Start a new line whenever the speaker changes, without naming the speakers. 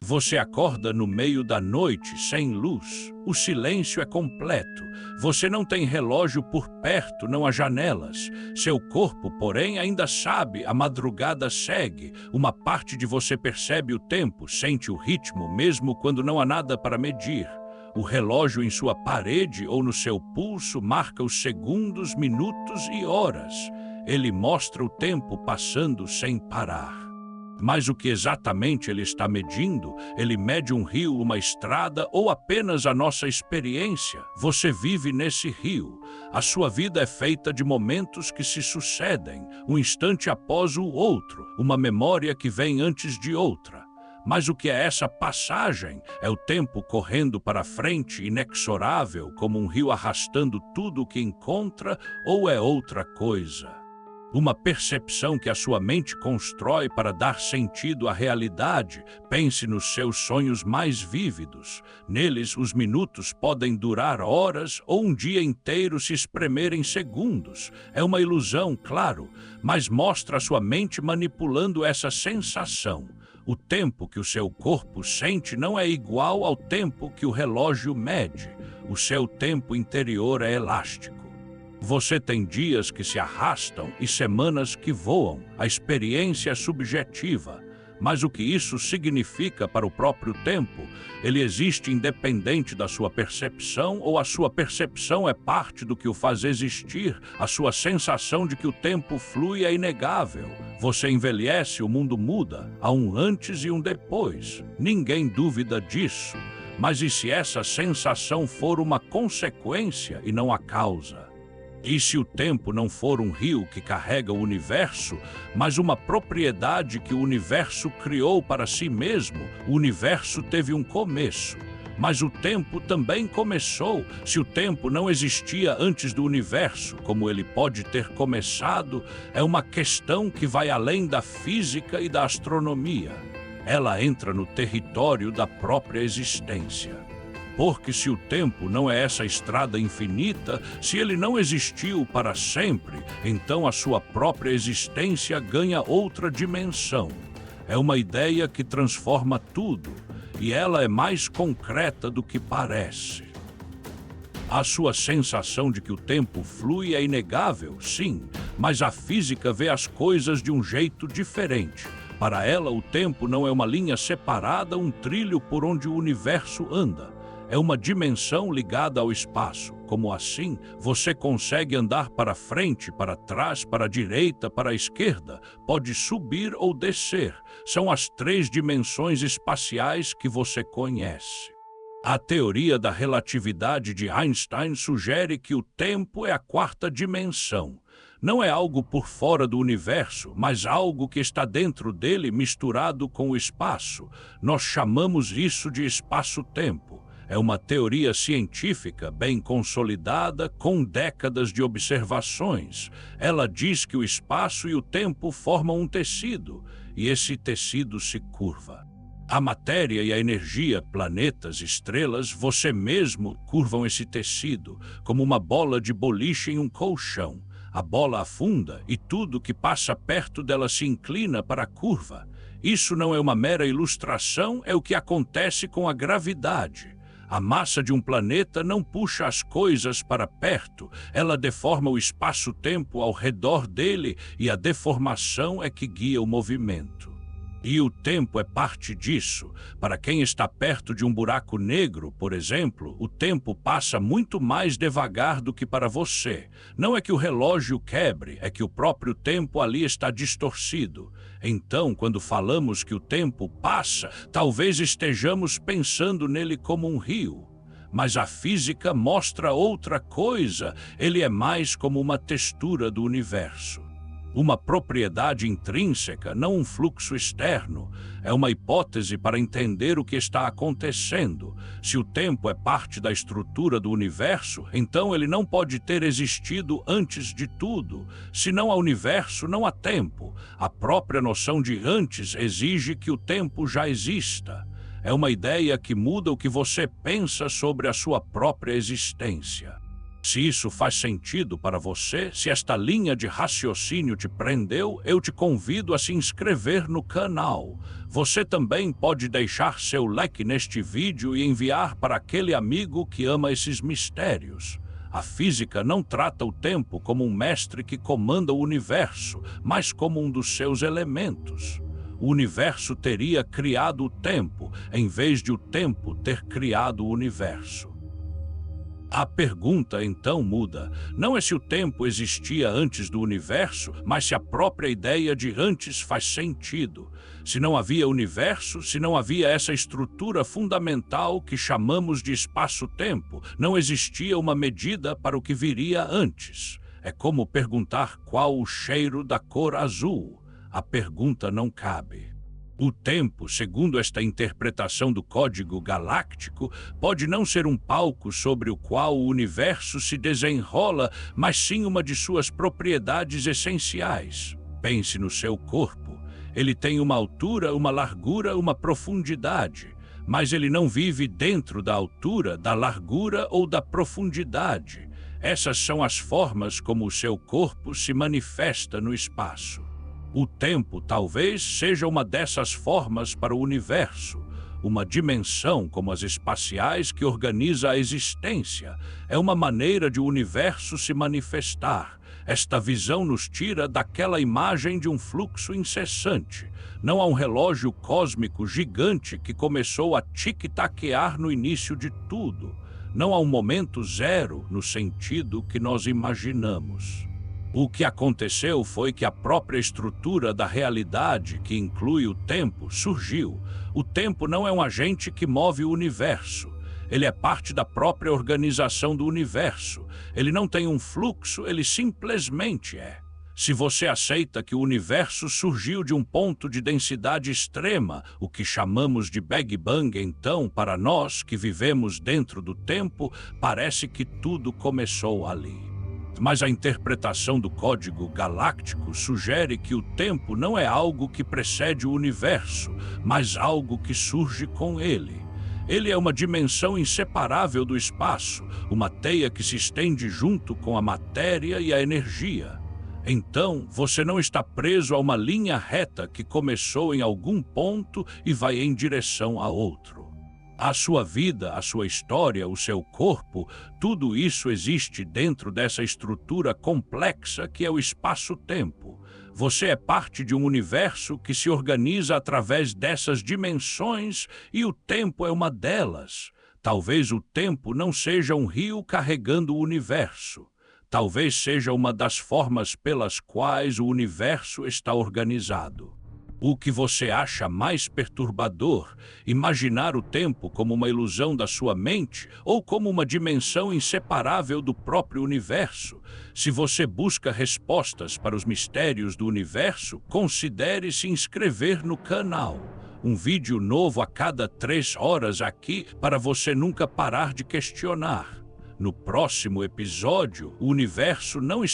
Você acorda no meio da noite, sem luz. O silêncio é completo. Você não tem relógio por perto, não há janelas. Seu corpo, porém, ainda sabe, a madrugada segue. Uma parte de você percebe o tempo, sente o ritmo, mesmo quando não há nada para medir. O relógio em sua parede ou no seu pulso marca os segundos, minutos e horas. Ele mostra o tempo passando sem parar. Mas o que exatamente ele está medindo? Ele mede um rio, uma estrada ou apenas a nossa experiência? Você vive nesse rio. A sua vida é feita de momentos que se sucedem, um instante após o outro, uma memória que vem antes de outra. Mas o que é essa passagem? É o tempo correndo para frente, inexorável, como um rio arrastando tudo o que encontra, ou é outra coisa? Uma percepção que a sua mente constrói para dar sentido à realidade. Pense nos seus sonhos mais vívidos. Neles, os minutos podem durar horas ou um dia inteiro se espremer em segundos. É uma ilusão, claro, mas mostra a sua mente manipulando essa sensação. O tempo que o seu corpo sente não é igual ao tempo que o relógio mede. O seu tempo interior é elástico. Você tem dias que se arrastam e semanas que voam. A experiência é subjetiva. Mas o que isso significa para o próprio tempo? Ele existe independente da sua percepção ou a sua percepção é parte do que o faz existir? A sua sensação de que o tempo flui é inegável. Você envelhece, o mundo muda. Há um antes e um depois. Ninguém duvida disso. Mas e se essa sensação for uma consequência e não a causa? E se o tempo não for um rio que carrega o universo, mas uma propriedade que o universo criou para si mesmo? O universo teve um começo, mas o tempo também começou. Se o tempo não existia antes do universo, como ele pode ter começado, é uma questão que vai além da física e da astronomia. Ela entra no território da própria existência. Porque se o tempo não é essa estrada infinita, se ele não existiu para sempre, então a sua própria existência ganha outra dimensão. É uma ideia que transforma tudo, e ela é mais concreta do que parece. A sua sensação de que o tempo flui é inegável, sim, mas a física vê as coisas de um jeito diferente. Para ela, o tempo não é uma linha separada, um trilho por onde o universo anda. É uma dimensão ligada ao espaço. Como assim, você consegue andar para frente, para trás, para a direita, para a esquerda. Pode subir ou descer. São as 3 dimensões espaciais que você conhece. A teoria da relatividade de Einstein sugere que o tempo é a 4ª dimensão. Não é algo por fora do universo, mas algo que está dentro dele misturado com o espaço. Nós chamamos isso de espaço-tempo. É uma teoria científica bem consolidada, com décadas de observações. Ela diz que o espaço e o tempo formam um tecido, e esse tecido se curva. A matéria e a energia, planetas, estrelas, você mesmo curvam esse tecido, como uma bola de boliche em um colchão. A bola afunda e tudo que passa perto dela se inclina para a curva. Isso não é uma mera ilustração, é o que acontece com a gravidade. A massa de um planeta não puxa as coisas para perto, ela deforma o espaço-tempo ao redor dele e a deformação é que guia o movimento. E o tempo é parte disso. Para quem está perto de um buraco negro, por exemplo, o tempo passa muito mais devagar do que para você. Não é que o relógio quebre, é que o próprio tempo ali está distorcido. Então, quando falamos que o tempo passa, talvez estejamos pensando nele como um rio. Mas a física mostra outra coisa, ele é mais como uma textura do universo. Uma propriedade intrínseca, não um fluxo externo. É uma hipótese para entender o que está acontecendo. Se o tempo é parte da estrutura do universo, então ele não pode ter existido antes de tudo. Se não há universo, não há tempo. A própria noção de antes exige que o tempo já exista. É uma ideia que muda o que você pensa sobre a sua própria existência. Se isso faz sentido para você, se esta linha de raciocínio te prendeu, eu te convido a se inscrever no canal. Você também pode deixar seu like neste vídeo e enviar para aquele amigo que ama esses mistérios. A física não trata o tempo como um mestre que comanda o universo, mas como um dos seus elementos. O universo teria criado o tempo, em vez de o tempo ter criado o universo. A pergunta então muda. Não é se o tempo existia antes do universo, mas se a própria ideia de antes faz sentido. Se não havia universo, se não havia essa estrutura fundamental que chamamos de espaço-tempo, não existia uma medida para o que viria antes. É como perguntar qual o cheiro da cor azul. A pergunta não cabe. O tempo, segundo esta interpretação do código galáctico, pode não ser um palco sobre o qual o universo se desenrola, mas sim uma de suas propriedades essenciais. Pense no seu corpo. Ele tem uma altura, uma largura, uma profundidade, mas ele não vive dentro da altura, da largura ou da profundidade. Essas são as formas como o seu corpo se manifesta no espaço. O tempo talvez seja uma dessas formas para o universo, uma dimensão como as espaciais que organiza a existência. É uma maneira de o universo se manifestar. Esta visão nos tira daquela imagem de um fluxo incessante. Não há um relógio cósmico gigante que começou a tic-taquear no início de tudo. Não há um momento zero no sentido que nós imaginamos. O que aconteceu foi que a própria estrutura da realidade, que inclui o tempo, surgiu. O tempo não é um agente que move o universo. Ele é parte da própria organização do universo. Ele não tem um fluxo, ele simplesmente é. Se você aceita que o universo surgiu de um ponto de densidade extrema, o que chamamos de Big Bang, então, para nós que vivemos dentro do tempo, parece que tudo começou ali. Mas a interpretação do código galáctico sugere que o tempo não é algo que precede o universo, mas algo que surge com ele. Ele é uma dimensão inseparável do espaço, uma teia que se estende junto com a matéria e a energia. Então, você não está preso a uma linha reta que começou em algum ponto e vai em direção a outro. A sua vida, a sua história, o seu corpo, tudo isso existe dentro dessa estrutura complexa que é o espaço-tempo. Você é parte de um universo que se organiza através dessas dimensões e o tempo é uma delas. Talvez o tempo não seja um rio carregando o universo. Talvez seja uma das formas pelas quais o universo está organizado. O que você acha mais perturbador? Imaginar o tempo como uma ilusão da sua mente ou como uma dimensão inseparável do próprio universo? Se você busca respostas para os mistérios do universo, considere se inscrever no canal. Um vídeo novo a cada 3 horas aqui para você nunca parar de questionar. No próximo episódio, o universo não